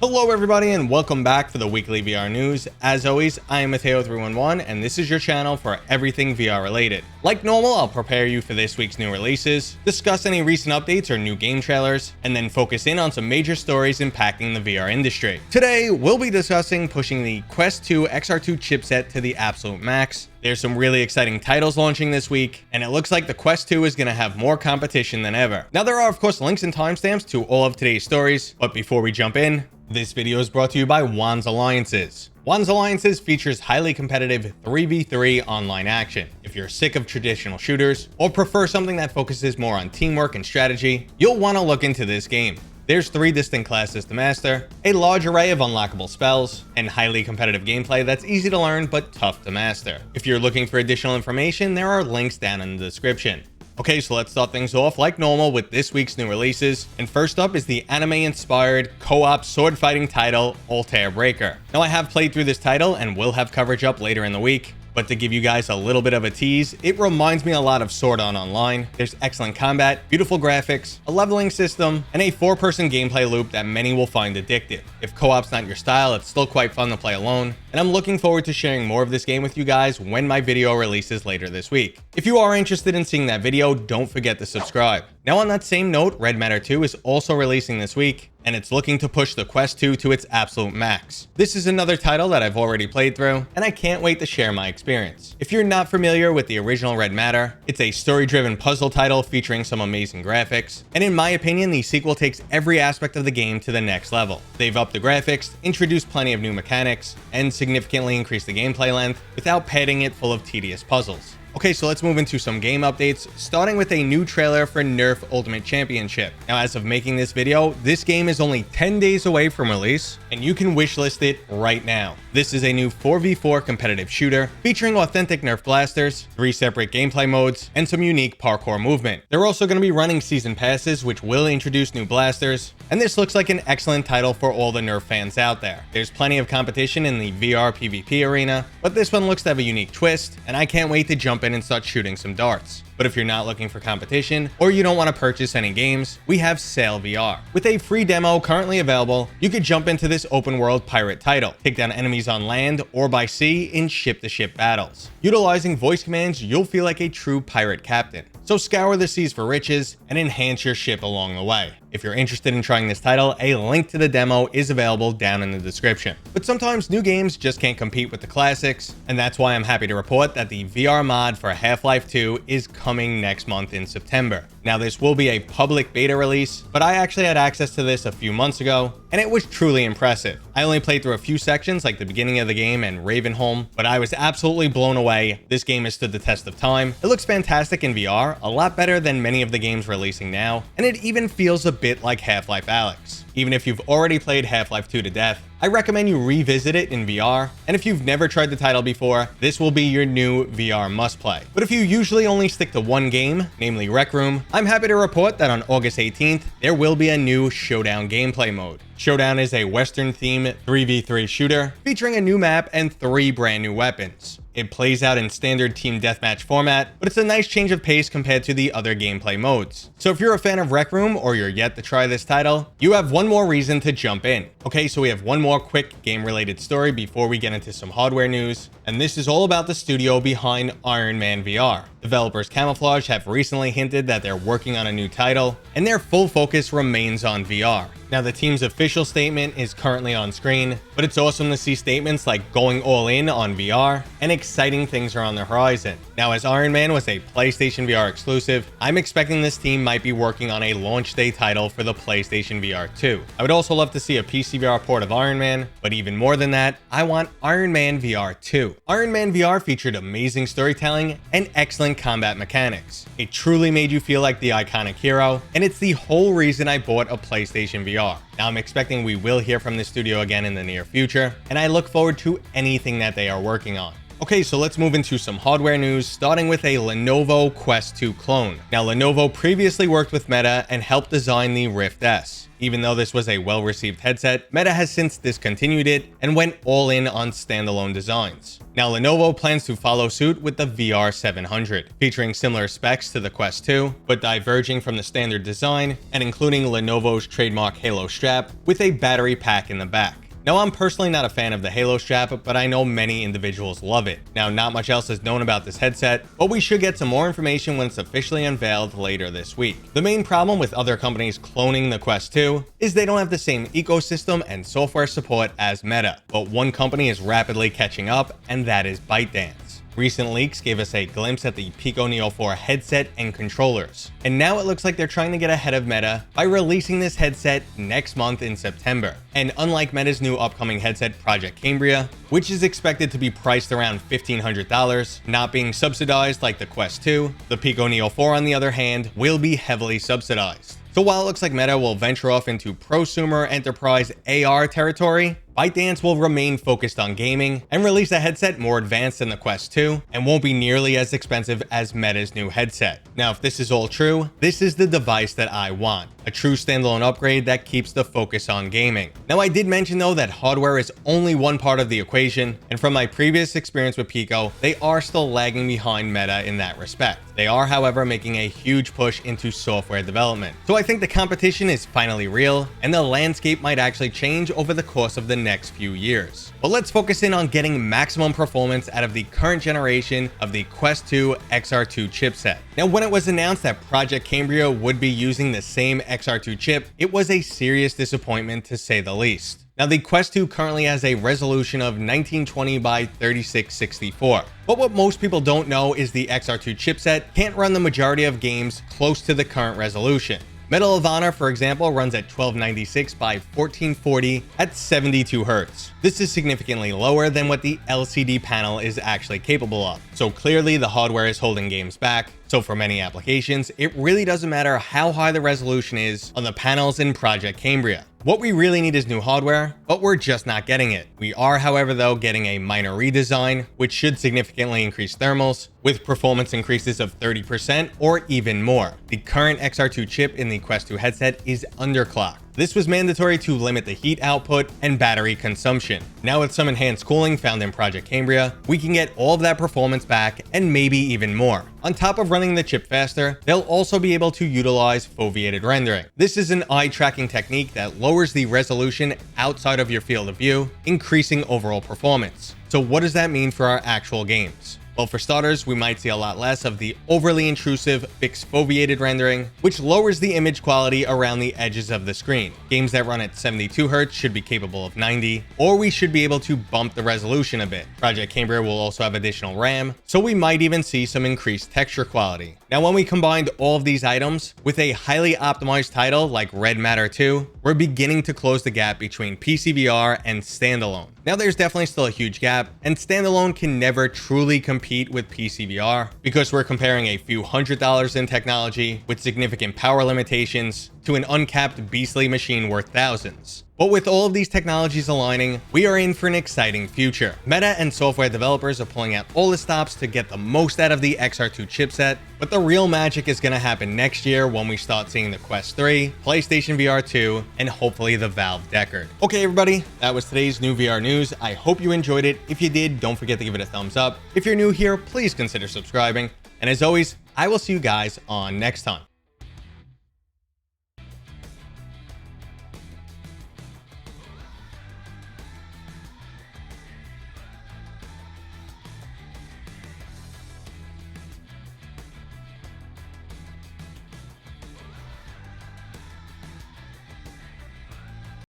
Hello everybody and welcome back for the weekly VR news. As always, I am Mateo311 and this is your channel for everything VR related. Like normal, I'll prepare you for this week's new releases, discuss any recent updates or new game trailers, and then focus in on some major stories impacting the VR industry. Today, we'll be discussing pushing the Quest 2 XR2 chipset to the absolute max. There's some really exciting titles launching this week, and it looks like the Quest 2 is going to have more competition than ever. Now, there are of course links and timestamps to all of today's stories, but before we jump in, this video is brought to you by Wands Alliances. Wands Alliances features highly competitive 3v3 online action. If you're sick of traditional shooters, or prefer something that focuses more on teamwork and strategy, you'll want to look into this game. There's 3 distinct classes to master, a large array of unlockable spells, and highly competitive gameplay that's easy to learn but tough to master. If you're looking for additional information, there are links down in the description. Okay, so let's start things off like normal with this week's new releases. And first up is the anime-inspired co-op sword fighting title, Altair Breaker. Now, I have played through this title and will have coverage up later in the week. But to give you guys a little bit of a tease, it reminds me a lot of Sword Art Online. There's excellent combat, beautiful graphics, a leveling system, and a 4-person gameplay loop that many will find addictive. If co-op's not your style, it's still quite fun to play alone, and I'm looking forward to sharing more of this game with you guys when my video releases later this week. If you are interested in seeing that video, don't forget to subscribe. Now, on that same note, Red Matter 2 is also releasing this week, and it's looking to push the Quest 2 to its absolute max. This is another title that I've already played through, and I can't wait to share my experience. If you're not familiar with the original Red Matter, it's a story-driven puzzle title featuring some amazing graphics, and in my opinion, the sequel takes every aspect of the game to the next level. They've upped the graphics, introduced plenty of new mechanics, and significantly increased the gameplay length without padding it full of tedious puzzles. Okay, so let's move into some game updates, starting with a new trailer for Nerf Ultimate Championship. Now, as of making this video, this game is only 10 days away from release, and you can wishlist it right now. This is a new 4v4 competitive shooter featuring authentic Nerf blasters, 3 separate gameplay modes, and some unique parkour movement. They're also going to be running season passes, which will introduce new blasters, and this looks like an excellent title for all the Nerf fans out there. There's plenty of competition in the VR PvP arena, but this one looks to have a unique twist, and I can't wait to jump in and start shooting some darts. But if you're not looking for competition, or you don't want to purchase any games, we have Sail VR. With a free demo currently available, you could jump into this open world pirate title, take down enemies on land or by sea in ship-to-ship battles. Utilizing voice commands, you'll feel like a true pirate captain. So scour the seas for riches and enhance your ship along the way. If you're interested in trying this title, a link to the demo is available down in the description. But sometimes new games just can't compete with the classics, and that's why I'm happy to report that the VR mod for Half-Life 2 is coming next month in September. Now, this will be a public beta release, but I actually had access to this a few months ago, and it was truly impressive. I only played through a few sections like the beginning of the game and Ravenholm, but I was absolutely blown away. This game has stood the test of time. It looks fantastic in VR, a lot better than many of the games releasing now, and it even feels a bit like Half-Life Alyx. Even if you've already played Half-Life 2 to death, I recommend you revisit it in VR, and if you've never tried the title before, this will be your new VR must-play. But if you usually only stick to one game, namely Rec Room, I'm happy to report that on August 18th, there will be a new Showdown gameplay mode. Showdown is a Western-themed 3v3 shooter featuring a new map and 3 brand new weapons. It plays out in standard team deathmatch format, but it's a nice change of pace compared to the other gameplay modes. So if you're a fan of Rec Room or you're yet to try this title, you have one more reason to jump in. Okay, so we have one more quick game-related story before we get into some hardware news, and this is all about the studio behind Ironman VR. Developers Camouflage have recently hinted that they're working on a new title, and their full focus remains on VR. Now, the team's official statement is currently on screen, but it's awesome to see statements like going all in on VR, and exciting things are on the horizon. Now, as Iron Man was a PlayStation VR exclusive, I'm expecting this team might be working on a launch day title for the PlayStation VR 2. I would also love to see a PCVR port of Iron Man, but even more than that, I want Iron Man VR 2. Iron Man VR featured amazing storytelling and excellent combat mechanics. It truly made you feel like the iconic hero, and it's the whole reason I bought a PlayStation VR. Now, I'm expecting we will hear from the studio again in the near future, and I look forward to anything that they are working on. Okay, so let's move into some hardware news, starting with a Lenovo Quest 2 clone. Now, Lenovo previously worked with Meta and helped design the Rift S. Even though this was a well-received headset, Meta has since discontinued it and went all in on standalone designs. Now, Lenovo plans to follow suit with the VR700, featuring similar specs to the Quest 2, but diverging from the standard design and including Lenovo's trademark Halo strap with a battery pack in the back. Now, I'm personally not a fan of the Halo strap, but I know many individuals love it. Now, not much else is known about this headset, but we should get some more information when it's officially unveiled later this week. The main problem with other companies cloning the Quest 2 is they don't have the same ecosystem and software support as Meta, but one company is rapidly catching up, and that is ByteDance. Recent leaks gave us a glimpse at the Pico Neo 4 headset and controllers, and now it looks like they're trying to get ahead of Meta by releasing this headset next month in September. And unlike Meta's new upcoming headset Project Cambria, which is expected to be priced around $1,500, not being subsidized like the Quest 2, the Pico Neo 4 on the other hand will be heavily subsidized. So while it looks like Meta will venture off into prosumer enterprise AR territory, ByteDance will remain focused on gaming and release a headset more advanced than the Quest 2 and won't be nearly as expensive as Meta's new headset. Now, if this is all true, this is the device that I want. A true standalone upgrade that keeps the focus on gaming. Now, I did mention though that hardware is only one part of the equation, and from my previous experience with Pico, they are still lagging behind Meta in that respect. They are, however, making a huge push into software development. So I think the competition is finally real, and the landscape might actually change over the course of the next few years. But let's focus in on getting maximum performance out of the current generation of the Quest 2 XR2 chipset. Now, when it was announced that Project Cambria would be using the same XR2 chip, it was a serious disappointment to say the least. Now, the Quest 2 currently has a resolution of 1920 by 3664. But what most people don't know is the XR2 chipset can't run the majority of games close to the current resolution. Medal of Honor, for example, runs at 1296 by 1440 at 72 Hz. This is significantly lower than what the LCD panel is actually capable of. So clearly the hardware is holding games back. So for many applications, it really doesn't matter how high the resolution is on the panels in Project Cambria. What we really need is new hardware, but we're just not getting it. We are, however, though, getting a minor redesign, which should significantly increase thermals, with performance increases of 30% or even more. The current XR2 chip in the Quest 2 headset is underclocked. This was mandatory to limit the heat output and battery consumption. Now with some enhanced cooling found in Project Cambria, we can get all of that performance back and maybe even more. On top of running the chip faster, they'll also be able to utilize foveated rendering. This is an eye tracking technique that lowers the resolution outside of your field of view, increasing overall performance. So what does that mean for our actual games? Well, for starters, we might see a lot less of the overly intrusive fixed foveated rendering, which lowers the image quality around the edges of the screen. Games that run at 72 Hz should be capable of 90, or we should be able to bump the resolution a bit. Project Cambria will also have additional RAM, so we might even see some increased texture quality. Now, when we combined all of these items with a highly optimized title like Red Matter 2, we're beginning to close the gap between PCVR and standalone. Now, there's definitely still a huge gap, and standalone can never truly compete with PCVR because we're comparing a few $100s in technology with significant power limitations to an uncapped beastly machine worth thousands. But with all of these technologies aligning, we are in for an exciting future. Meta and software developers are pulling out all the stops to get the most out of the XR2 chipset, but the real magic is going to happen next year when we start seeing the Quest 3, PlayStation VR 2, and hopefully the Valve Deckard. Okay, everybody, that was today's new VR news. I hope you enjoyed it. If you did, don't forget to give it a thumbs up. If you're new here, please consider subscribing. And as always, I will see you guys on next time.